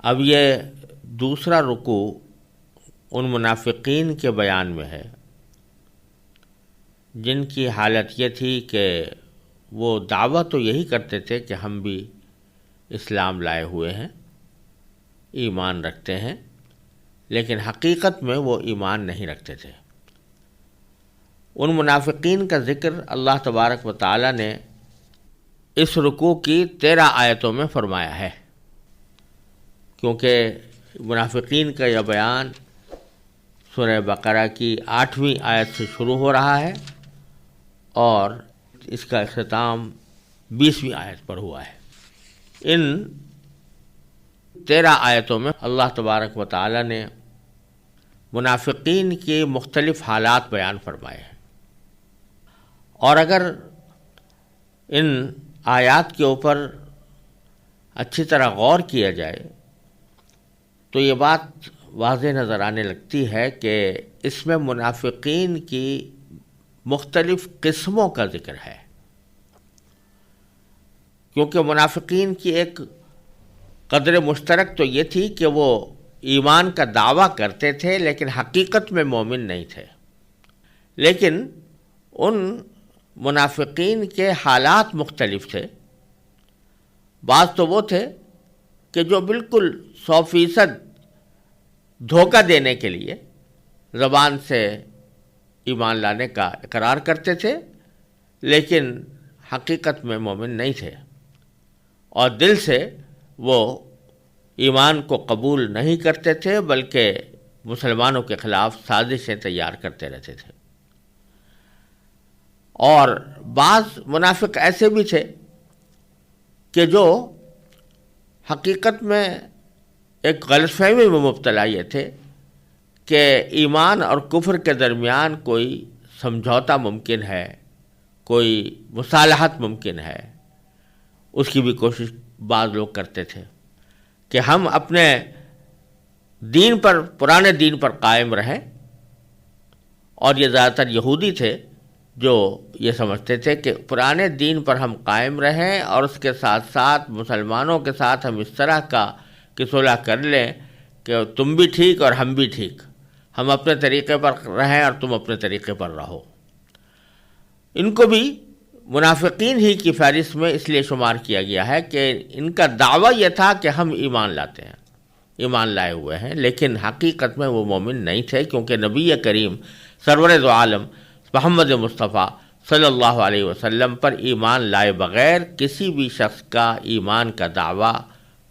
اب یہ دوسرا رکوع ان منافقین کے بیان میں ہے جن کی حالت یہ تھی کہ وہ دعویٰ تو یہی کرتے تھے کہ ہم بھی اسلام لائے ہوئے ہیں، ایمان رکھتے ہیں، لیکن حقیقت میں وہ ایمان نہیں رکھتے تھے۔ ان منافقین کا ذکر اللہ تبارک و تعالی نے اس رکوع کی 13 آیتوں میں فرمایا ہے، کیونکہ منافقین کا یہ بیان سورہ بقرہ کی 8ویں آیت سے شروع ہو رہا ہے اور اس کا اختتام 20ویں آیت پر ہوا ہے۔ ان 13 آیتوں میں اللہ تبارک و تعالی نے منافقین کی مختلف حالات بیان فرمائے ہیں، اور اگر ان آیات کے اوپر اچھی طرح غور کیا جائے تو یہ بات واضح نظر آنے لگتی ہے کہ اس میں منافقین کی مختلف قسموں کا ذکر ہے، کیونکہ منافقین کی ایک قدر مشترک تو یہ تھی کہ وہ ایمان کا دعویٰ کرتے تھے لیکن حقیقت میں مومن نہیں تھے۔ لیکن ان منافقین کے حالات مختلف تھے۔ بعض تو وہ تھے کہ جو بالکل 100% دھوکہ دینے کے لیے زبان سے ایمان لانے کا اقرار کرتے تھے لیکن حقیقت میں مومن نہیں تھے، اور دل سے وہ ایمان کو قبول نہیں کرتے تھے بلکہ مسلمانوں کے خلاف سازشیں تیار کرتے رہتے تھے۔ اور بعض منافق ایسے بھی تھے کہ جو حقیقت میں ایک غلط فہمی میں مبتلا یہ تھے کہ ایمان اور کفر کے درمیان کوئی سمجھوتا ممکن ہے، کوئی مصالحت ممکن ہے، اس کی بھی کوشش بعض لوگ کرتے تھے کہ ہم اپنے دین پر، پرانے دین پر قائم رہیں، اور یہ زیادہ تر یہودی تھے جو یہ سمجھتے تھے کہ پرانے دین پر ہم قائم رہیں اور اس کے ساتھ ساتھ مسلمانوں کے ساتھ ہم اس طرح کا کہ صلح کر لیں کہ تم بھی ٹھیک اور ہم بھی ٹھیک، ہم اپنے طریقے پر رہیں اور تم اپنے طریقے پر رہو۔ ان کو بھی منافقین ہی کی فہرست میں اس لیے شمار کیا گیا ہے کہ ان کا دعویٰ یہ تھا کہ ہم ایمان لاتے ہیں، ایمان لائے ہوئے ہیں، لیکن حقیقت میں وہ مومن نہیں تھے، کیونکہ نبی کریم سرور دو عالم محمد مصطفیٰ صلی اللہ علیہ وسلم پر ایمان لائے بغیر کسی بھی شخص کا ایمان کا دعویٰ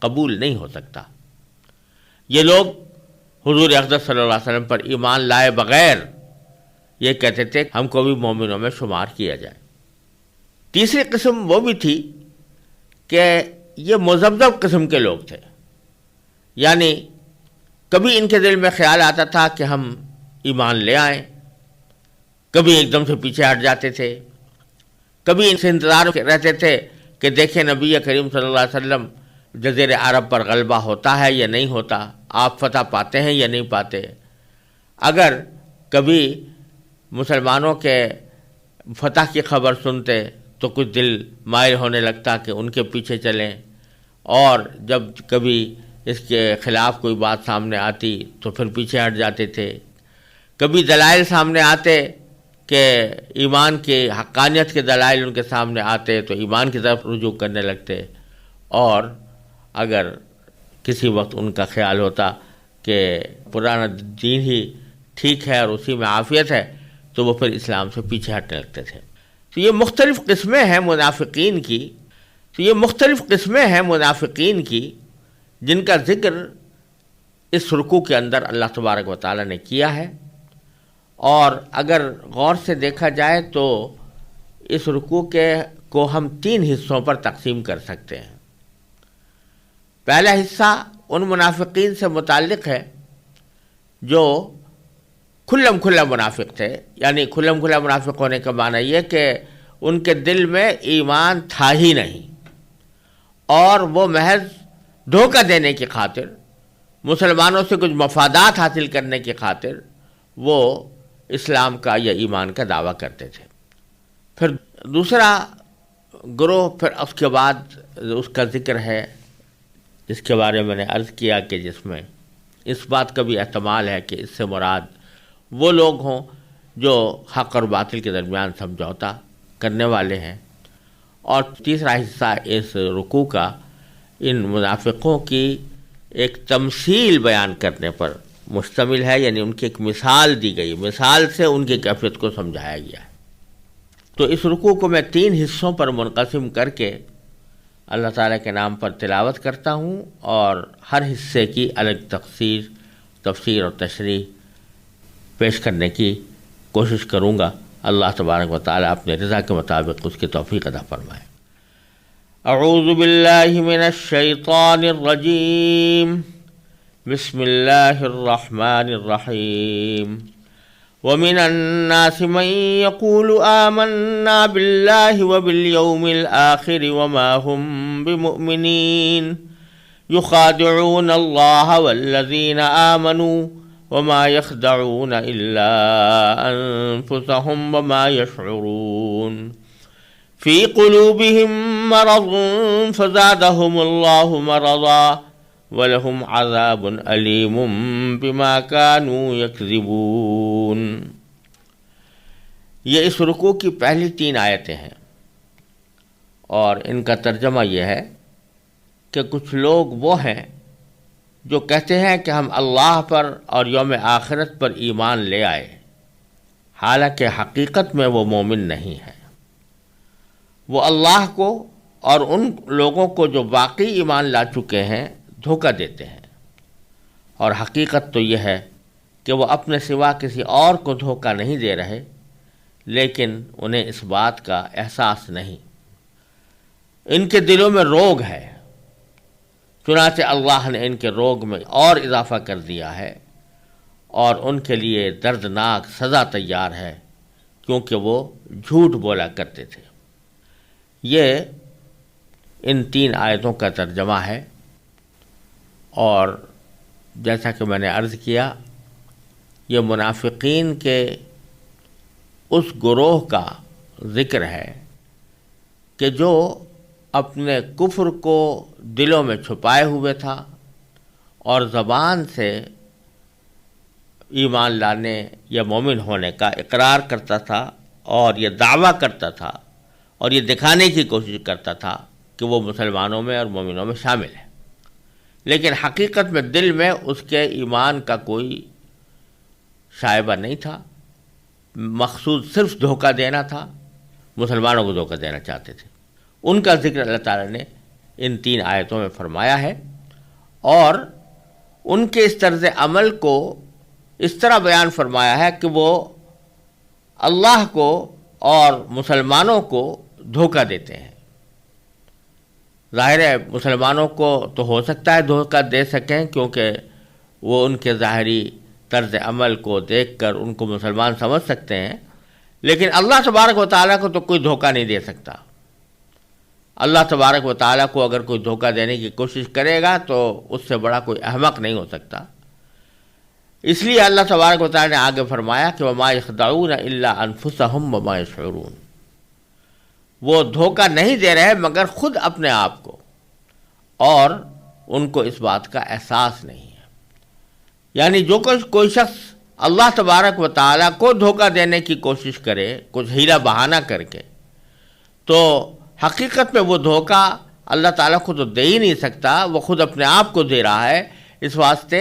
قبول نہیں ہو سکتا۔ یہ لوگ حضور اقدس صلی اللہ علیہ وسلم پر ایمان لائے بغیر یہ کہتے تھے ہم کو بھی مومنوں میں شمار کیا جائے۔ تیسری قسم وہ بھی تھی کہ یہ مذبذب قسم کے لوگ تھے، یعنی کبھی ان کے دل میں خیال آتا تھا کہ ہم ایمان لے آئیں، کبھی ایک دم سے پیچھے ہٹ جاتے تھے، کبھی ان سے انتظار رہتے تھے کہ دیکھیں نبی کریم صلی اللہ علیہ وسلم جزیرہ عرب پر غلبہ ہوتا ہے یا نہیں ہوتا، آپ فتح پاتے ہیں یا نہیں پاتے۔ اگر کبھی مسلمانوں کے فتح کی خبر سنتے تو کچھ دل مائل ہونے لگتا کہ ان کے پیچھے چلیں، اور جب کبھی اس کے خلاف کوئی بات سامنے آتی تو پھر پیچھے ہٹ جاتے تھے۔ کبھی دلائل سامنے آتے کہ ایمان کے حقانیت کے دلائل ان کے سامنے آتے تو ایمان کی طرف رجوع کرنے لگتے، اور اگر کسی وقت ان کا خیال ہوتا کہ پرانا دین ہی ٹھیک ہے اور اسی میں عافیت ہے تو وہ پھر اسلام سے پیچھے ہٹنے لگتے تھے۔ تو یہ مختلف قسمیں ہیں منافقین کی، جن کا ذکر اس رکوع کے اندر اللہ تبارک و تعالی نے کیا ہے، اور اگر غور سے دیکھا جائے تو اس رکوع کو ہم 3 حصوں پر تقسیم کر سکتے ہیں۔ پہلا حصہ ان منافقین سے متعلق ہے جو کھلم کھلا منافق تھے، یعنی کھلم کھلا منافق ہونے کا معنی یہ کہ ان کے دل میں ایمان تھا ہی نہیں، اور وہ محض دھوکہ دینے کی خاطر، مسلمانوں سے کچھ مفادات حاصل کرنے کی خاطر وہ اسلام کا یا ایمان کا دعویٰ کرتے تھے۔ پھر دوسرا گروہ، پھر اس کے بعد اس کا ذکر ہے جس کے بارے میں نے عرض کیا کہ جس میں اس بات کا بھی احتمال ہے کہ اس سے مراد وہ لوگ ہوں جو حق اور باطل کے درمیان سمجھوتا کرنے والے ہیں، اور تیسرا حصہ اس رکوع کا ان منافقوں کی ایک تمثیل بیان کرنے پر مشتمل ہے، یعنی ان کی ایک مثال دی گئی، مثال سے ان کی کیفیت کو سمجھایا گیا ہے۔ تو اس رکوع کو میں 3 حصوں پر منقسم کر کے اللہ تعالیٰ کے نام پر تلاوت کرتا ہوں، اور ہر حصے کی الگ تفسیر اور تشریح پیش کرنے کی کوشش کروں گا۔ اللہ تبارک و تعالیٰ اپنے رضا کے مطابق اس کی توفیق عطا فرمائے۔ اعوذ باللہ من الشیطان الرجیم، بسم اللہ الرحمن الرحیم۔ ومن الناس من يقول آمنا بالله وباليوم الآخر وما هم بمؤمنين يخادعون الله والذين آمنوا وما يخدعون إلا أنفسهم وما يشعرون في قلوبهم مرض فزادهم الله مرضا وَلَهُمْ عَذَابٌ أَلِيمٌ بِمَا كَانُوا يَكْذِبُونَ۔ یہ اس رکوع کی پہلی 3 آیتیں ہیں، اور ان کا ترجمہ یہ ہے کہ کچھ لوگ وہ ہیں جو کہتے ہیں کہ ہم اللہ پر اور یوم آخرت پر ایمان لے آئے، حالانکہ حقیقت میں وہ مومن نہیں ہے۔ وہ اللہ کو اور ان لوگوں کو جو باقی ایمان لا چکے ہیں دھوکہ دیتے ہیں، اور حقیقت تو یہ ہے کہ وہ اپنے سوا کسی اور کو دھوکہ نہیں دے رہے، لیکن انہیں اس بات کا احساس نہیں۔ ان کے دلوں میں روگ ہے، چنانچہ اللہ نے ان کے روگ میں اور اضافہ کر دیا ہے، اور ان کے لیے دردناک سزا تیار ہے، کیونکہ وہ جھوٹ بولا کرتے تھے۔ یہ ان 3 آیتوں کا ترجمہ ہے، اور جیسا کہ میں نے عرض کیا، یہ منافقین کے اس گروہ کا ذکر ہے کہ جو اپنے کفر کو دلوں میں چھپائے ہوئے تھا اور زبان سے ایمان لانے یا مومن ہونے کا اقرار کرتا تھا، اور یہ دعویٰ کرتا تھا، اور یہ دکھانے کی کوشش کرتا تھا کہ وہ مسلمانوں میں اور مومنوں میں شامل ہے، لیکن حقیقت میں دل میں اس کے ایمان کا کوئی شائبہ نہیں تھا۔ مقصود صرف دھوکہ دینا تھا، مسلمانوں کو دھوکہ دینا چاہتے تھے۔ ان کا ذکر اللہ تعالیٰ نے ان 3 آیتوں میں فرمایا ہے، اور ان کے اس طرز عمل کو اس طرح بیان فرمایا ہے کہ وہ اللہ کو اور مسلمانوں کو دھوکہ دیتے ہیں۔ ظاہر ہے مسلمانوں کو تو ہو سکتا ہے دھوکہ دے سکیں، کیونکہ وہ ان کے ظاہری طرز عمل کو دیکھ کر ان کو مسلمان سمجھ سکتے ہیں، لیکن اللہ تبارک و تعالیٰ کو تو کوئی دھوکہ نہیں دے سکتا۔ اللہ تبارک و تعالیٰ کو اگر کوئی دھوکہ دینے کی کوشش کرے گا تو اس سے بڑا کوئی احمق نہیں ہو سکتا۔ اس لیے اللہ تبارک و تعالیٰ نے آگے فرمایا کہ وَمَا يَخْدَعُونَ إِلَّا أَنفُسَهُمْ وَمَا يَشْعُرُونَ۔ وہ دھوکہ نہیں دے رہے مگر خود اپنے آپ کو، اور ان کو اس بات کا احساس نہیں ہے۔ یعنی جو کوئی شخص اللہ تبارک و تعالیٰ کو دھوکہ دینے کی کوشش کرے، کچھ ہیلا بہانہ کر کے، تو حقیقت میں وہ دھوکہ اللہ تعالیٰ کو تو دے ہی نہیں سکتا، وہ خود اپنے آپ کو دے رہا ہے، اس واسطے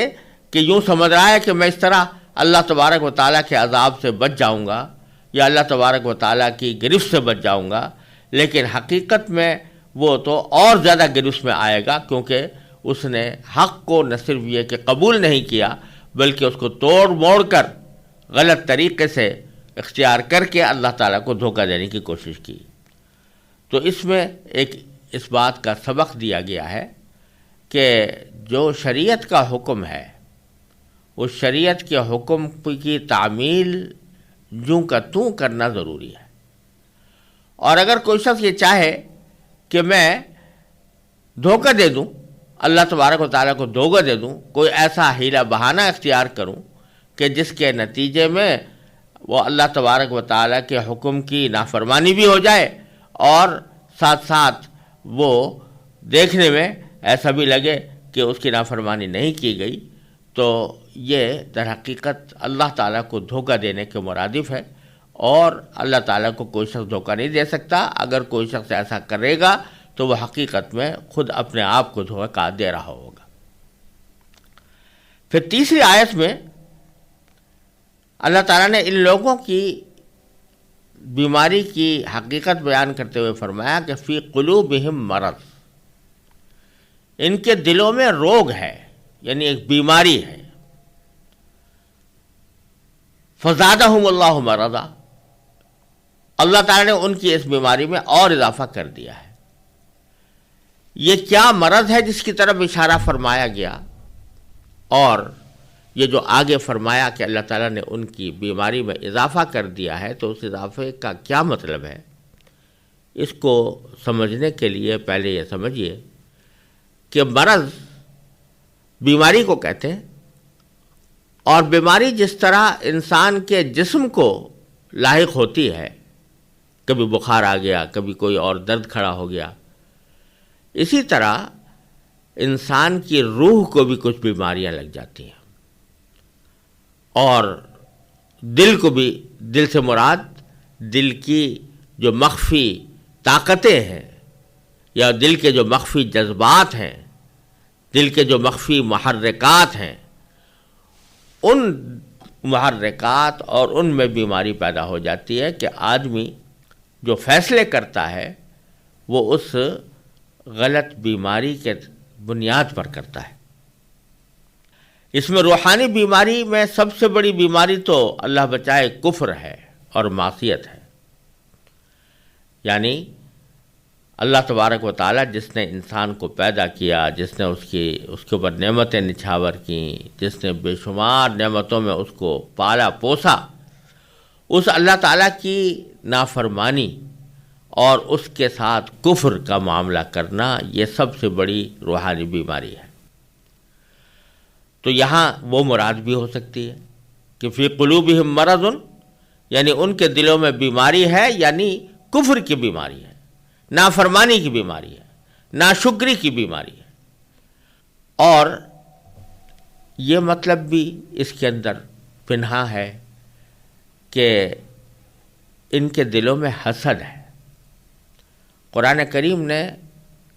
کہ یوں سمجھ رہا ہے کہ میں اس طرح اللہ تبارک و تعالیٰ کے عذاب سے بچ جاؤں گا، یا اللہ تبارک و تعالیٰ کی گرفت سے بچ جاؤں گا، لیکن حقیقت میں وہ تو اور زیادہ گرفت میں آئے گا، کیونکہ اس نے حق کو نہ صرف یہ کہ قبول نہیں کیا، بلکہ اس کو توڑ موڑ کر غلط طریقے سے اختیار کر کے اللہ تعالیٰ کو دھوکہ دینے کی کوشش کی۔ تو اس میں ایک اس بات کا سبق دیا گیا ہے کہ جو شریعت کا حکم ہے، اس شریعت کے حکم کی تعمیل جوں کا توں کرنا ضروری ہے، اور اگر کوئی شخص یہ چاہے کہ میں دھوکہ دے دوں، اللہ تبارک و تعالیٰ کو دھوکہ دے دوں، کوئی ایسا ہیلا بہانہ اختیار کروں کہ جس کے نتیجے میں وہ اللہ تبارک و تعالیٰ کے حکم کی نافرمانی بھی ہو جائے، اور ساتھ ساتھ وہ دیکھنے میں ایسا بھی لگے کہ اس کی نافرمانی نہیں کی گئی تو یہ در حقیقت اللہ تعالیٰ کو دھوکہ دینے کے مرادف ہے، اور اللہ تعالیٰ کو کوئی شخص دھوکہ نہیں دے سکتا۔ اگر کوئی شخص ایسا کرے گا تو وہ حقیقت میں خود اپنے آپ کو دھوکہ دے رہا ہوگا۔ پھر تیسری آیت میں اللہ تعالیٰ نے ان لوگوں کی بیماری کی حقیقت بیان کرتے ہوئے فرمایا کہ فی قلوبہم مرض، ان کے دلوں میں روگ ہے، یعنی ایک بیماری ہے۔ فزادہم اللہ مرضا، اللہ تعالیٰ نے ان کی اس بیماری میں اور اضافہ کر دیا ہے۔ یہ کیا مرض ہے جس کی طرف اشارہ فرمایا گیا، اور یہ جو آگے فرمایا کہ اللہ تعالیٰ نے ان کی بیماری میں اضافہ کر دیا ہے، تو اس اضافے کا کیا مطلب ہے؟ اس کو سمجھنے کے لیے پہلے یہ سمجھیے کہ مرض بیماری کو کہتے ہیں، اور بیماری جس طرح انسان کے جسم کو لاحق ہوتی ہے، کبھی بخار آ گیا، کبھی کوئی اور درد کھڑا ہو گیا، اسی طرح انسان کی روح کو بھی کچھ بیماریاں لگ جاتی ہیں، اور دل کو بھی، دل سے مراد دل کی جو مخفی طاقتیں ہیں یا دل کے جو مخفی جذبات ہیں، دل کے جو مخفی محرکات ہیں، ان محرکات اور ان میں بیماری پیدا ہو جاتی ہے کہ آدمی جو فیصلے کرتا ہے وہ اس غلط بیماری کے بنیاد پر کرتا ہے۔ اس میں روحانی بیماری میں سب سے بڑی بیماری تو اللہ بچائے کفر ہے اور معصیت ہے۔ یعنی اللہ تبارک و تعالیٰ جس نے انسان کو پیدا کیا، جس نے اس کے اوپر نعمتیں نچھاور کیں، جس نے بے شمار نعمتوں میں اس کو پالا پوسا، اس اللہ تعالیٰ کی نافرمانی اور اس کے ساتھ کفر کا معاملہ کرنا، یہ سب سے بڑی روحانی بیماری ہے۔ تو یہاں وہ مراد بھی ہو سکتی ہے کہ فی قلوبہم مرض، یعنی ان کے دلوں میں بیماری ہے، یعنی کفر کی بیماری ہے، نافرمانی کی بیماری ہے، ناشکری کی بیماری ہے۔ اور یہ مطلب بھی اس کے اندر پنہا ہے کہ ان کے دلوں میں حسد ہے۔ قرآن کریم نے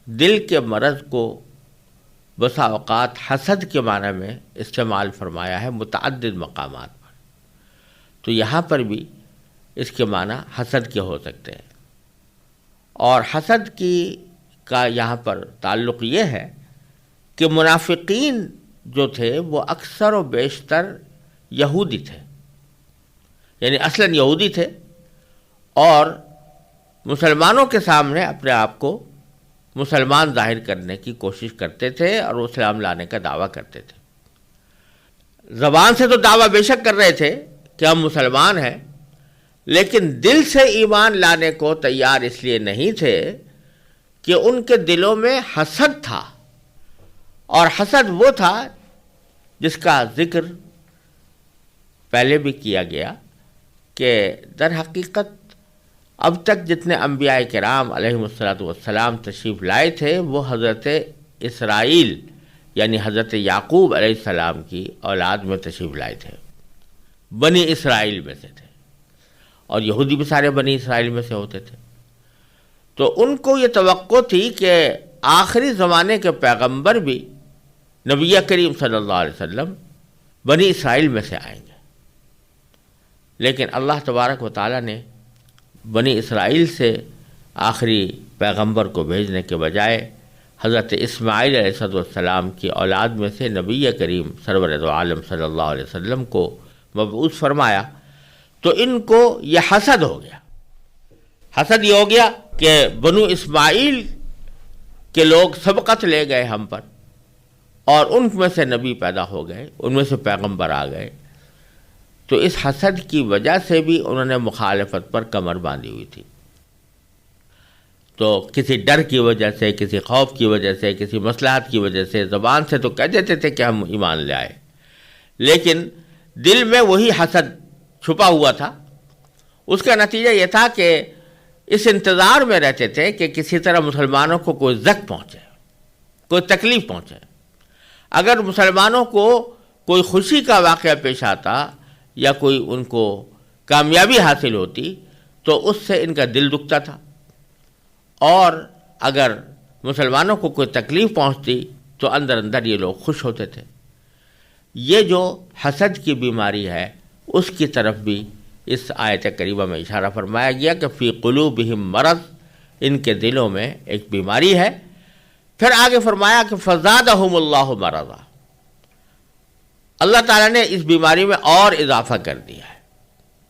دل کے مرض کو بسا اوقات حسد کے معنی میں استعمال فرمایا ہے متعدد مقامات پر، تو یہاں پر بھی اس کے معنی حسد کے ہو سکتے ہیں۔ اور حسد کا یہاں پر تعلق یہ ہے کہ منافقین جو تھے وہ اکثر و بیشتر یہودی تھے، یعنی اصلاً یہودی تھے، اور مسلمانوں کے سامنے اپنے آپ کو مسلمان ظاہر کرنے کی کوشش کرتے تھے اور وہ اسلام لانے کا دعویٰ کرتے تھے۔ زبان سے تو دعویٰ بے شک کر رہے تھے کہ ہم مسلمان ہیں، لیکن دل سے ایمان لانے کو تیار اس لیے نہیں تھے کہ ان کے دلوں میں حسد تھا، اور حسد وہ تھا جس کا ذکر پہلے بھی کیا گیا کہ در حقیقت اب تک جتنے انبیاء کرام علیہم السلام تشریف لائے تھے وہ حضرت اسرائیل یعنی حضرت یعقوب علیہ السلام کی اولاد میں تشریف لائے تھے، بنی اسرائیل میں سے تھے، اور یہودی بھی سارے بنی اسرائیل میں سے ہوتے تھے۔ تو ان کو یہ توقع تھی کہ آخری زمانے کے پیغمبر بھی نبی کریم صلی اللہ علیہ وسلم بنی اسرائیل میں سے آئیں گے، لیکن اللہ تبارک و تعالیٰ نے بنی اسرائیل سے آخری پیغمبر کو بھیجنے کے بجائے حضرت اسماعیل علیہ السلام کی اولاد میں سے نبی کریم سرور دو عالم صلی اللہ علیہ وسلم کو مبعوث فرمایا۔ تو ان کو یہ حسد ہو گیا، حسد یہ ہو گیا کہ بنو اسماعیل کے لوگ سبقت لے گئے ہم پر، اور ان میں سے نبی پیدا ہو گئے، ان میں سے پیغمبر آ گئے۔ تو اس حسد کی وجہ سے بھی انہوں نے مخالفت پر کمر باندھی ہوئی تھی۔ تو کسی ڈر کی وجہ سے، کسی خوف کی وجہ سے، کسی مصلحت کی وجہ سے زبان سے تو کہہ دیتے تھے کہ ہم ایمان لے آئے، لیکن دل میں وہی حسد چھپا ہوا تھا۔ اس کا نتیجہ یہ تھا کہ اس انتظار میں رہتے تھے کہ کسی طرح مسلمانوں کو کوئی زخم پہنچے، کوئی تکلیف پہنچے، اگر مسلمانوں کو کوئی خوشی کا واقعہ پیش آتا یا کوئی ان کو کامیابی حاصل ہوتی تو اس سے ان کا دل دکھتا تھا، اور اگر مسلمانوں کو کوئی تکلیف پہنچتی تو اندر اندر یہ لوگ خوش ہوتے تھے۔ یہ جو حسد کی بیماری ہے اس کی طرف بھی اس آیت کریمہ میں اشارہ فرمایا گیا کہ فی قلوبہم مرض، ان کے دلوں میں ایک بیماری ہے۔ پھر آگے فرمایا کہ فزادہم اللہ مرضا، اللہ تعالیٰ نے اس بیماری میں اور اضافہ کر دیا ہے،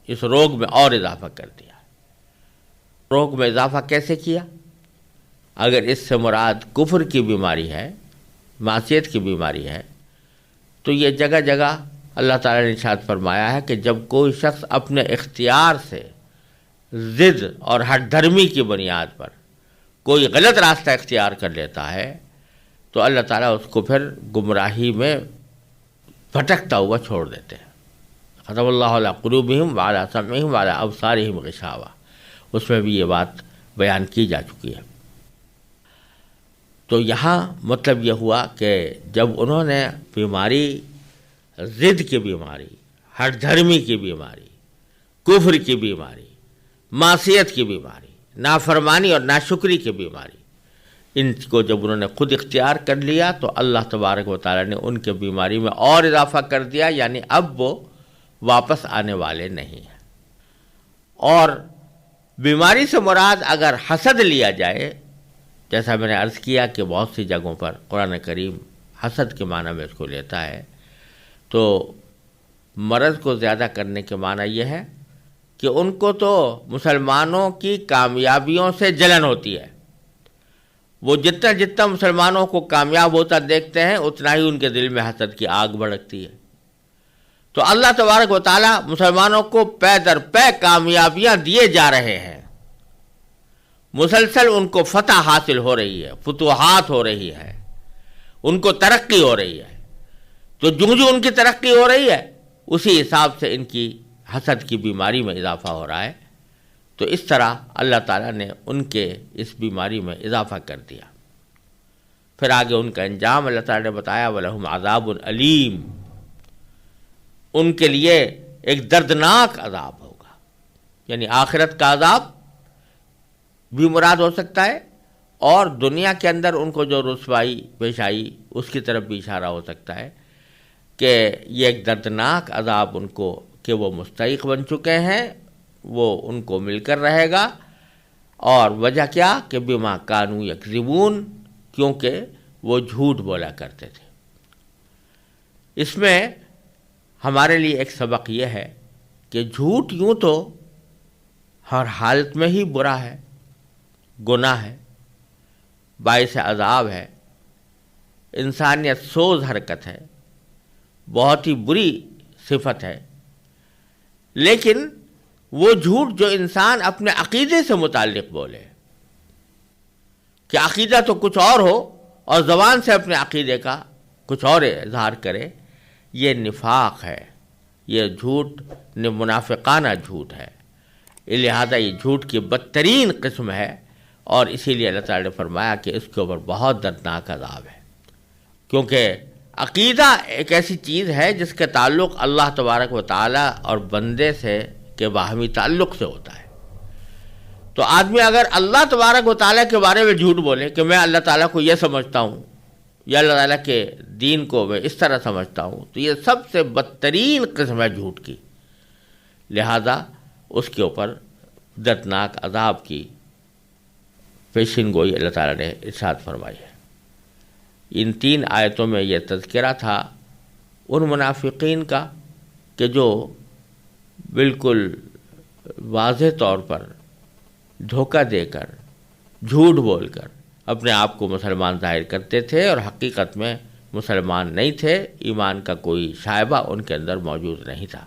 اس روگ میں اور اضافہ کر دیا۔ روگ میں اضافہ کیسے کیا؟ اگر اس سے مراد کفر کی بیماری ہے، معصیت کی بیماری ہے، تو یہ جگہ جگہ اللہ تعالیٰ نے ارشاد فرمایا ہے کہ جب کوئی شخص اپنے اختیار سے ضد اور ہٹ دھرمی کی بنیاد پر کوئی غلط راستہ اختیار کر لیتا ہے تو اللہ تعالیٰ اس کو پھر گمراہی میں بھٹکتا ہوا چھوڑ دیتے ہیں۔ ختم اللہ علی قلوبہم وعلی سمعہم وعلی ابصارہم غشاوہ، اس میں بھی یہ بات بیان کی جا چکی ہے۔ تو یہاں مطلب یہ ہوا کہ جب انہوں نے بیماری، ضد کی بیماری، ہٹ دھرمی کی بیماری، کفر کی بیماری، معصیت کی بیماری، نافرمانی اور ناشکری کی بیماری، ان کو جب انہوں نے خود اختیار کر لیا تو اللہ تبارک و تعالیٰ نے ان کے بیماری میں اور اضافہ کر دیا، یعنی اب وہ واپس آنے والے نہیں ہیں۔ اور بیماری سے مراد اگر حسد لیا جائے، جیسا میں نے عرض کیا کہ بہت سی جگہوں پر قرآن کریم حسد کے معنی میں اس کو لیتا ہے، تو مرض کو زیادہ کرنے کے معنی یہ ہے کہ ان کو تو مسلمانوں کی کامیابیوں سے جلن ہوتی ہے، وہ جتنا مسلمانوں کو کامیاب ہوتا دیکھتے ہیں اتنا ہی ان کے دل میں حسد کی آگ بھڑکتی ہے۔ تو اللہ تبارک و تعالیٰ مسلمانوں کو پے در پے کامیابیاں دیے جا رہے ہیں، مسلسل ان کو فتح حاصل ہو رہی ہے، فتوحات ہو رہی ہے، ان کو ترقی ہو رہی ہے۔ تو جو ان کی ترقی ہو رہی ہے اسی حساب سے ان کی حسد کی بیماری میں اضافہ ہو رہا ہے۔ تو اس طرح اللہ تعالیٰ نے ان کے اس بیماری میں اضافہ کر دیا۔ پھر آگے ان کا انجام اللہ تعالیٰ نے بتایا وَلَهُمْ عَذَابٌ علیم، ان کے لیے ایک دردناک عذاب ہوگا، یعنی آخرت کا عذاب بھی مراد ہو سکتا ہے، اور دنیا کے اندر ان کو جو رسوائی پیش آئی اس کی طرف بھی اشارہ ہو سکتا ہے کہ یہ ایک دردناک عذاب ان کو کہ وہ مستحق بن چکے ہیں، وہ ان کو مل کر رہے گا۔ اور وجہ کیا کہ بما کانوا یکذبون، کیونکہ وہ جھوٹ بولا کرتے تھے۔ اس میں ہمارے لیے ایک سبق یہ ہے کہ جھوٹ یوں تو ہر حالت میں ہی برا ہے، گناہ ہے، باعث عذاب ہے، انسانیت سوز حرکت ہے، بہت ہی بری صفت ہے، لیکن وہ جھوٹ جو انسان اپنے عقیدے سے متعلق بولے کہ عقیدہ تو کچھ اور ہو اور زبان سے اپنے عقیدے کا کچھ اور اظہار کرے، یہ نفاق ہے، یہ جھوٹ منافقانہ جھوٹ ہے، لہذا یہ جھوٹ کی بدترین قسم ہے، اور اسی لیے اللہ تعالیٰ نے فرمایا کہ اس کے اوپر بہت دردناک عذاب ہے، کیونکہ عقیدہ ایک ایسی چیز ہے جس کا تعلق اللہ تبارک و تعالیٰ اور بندے سے کے باہمی تعلق سے ہوتا ہے۔ تو آدمی اگر اللہ تبارک و تعالیٰ کے بارے میں جھوٹ بولے کہ میں اللہ تعالیٰ کو یہ سمجھتا ہوں یا اللہ تعالیٰ کے دین کو میں اس طرح سمجھتا ہوں، تو یہ سب سے بدترین قسم ہے جھوٹ کی، لہذا اس کے اوپر دردناک عذاب کی پیشین گوئی اللہ تعالیٰ نے ارشاد فرمائی ہے۔ ان 3 آیتوں میں یہ تذکرہ تھا ان منافقین کا کہ جو بالکل واضح طور پر دھوکہ دے کر، جھوٹ بول کر اپنے آپ کو مسلمان ظاہر کرتے تھے اور حقیقت میں مسلمان نہیں تھے، ایمان کا کوئی شائبہ ان کے اندر موجود نہیں تھا۔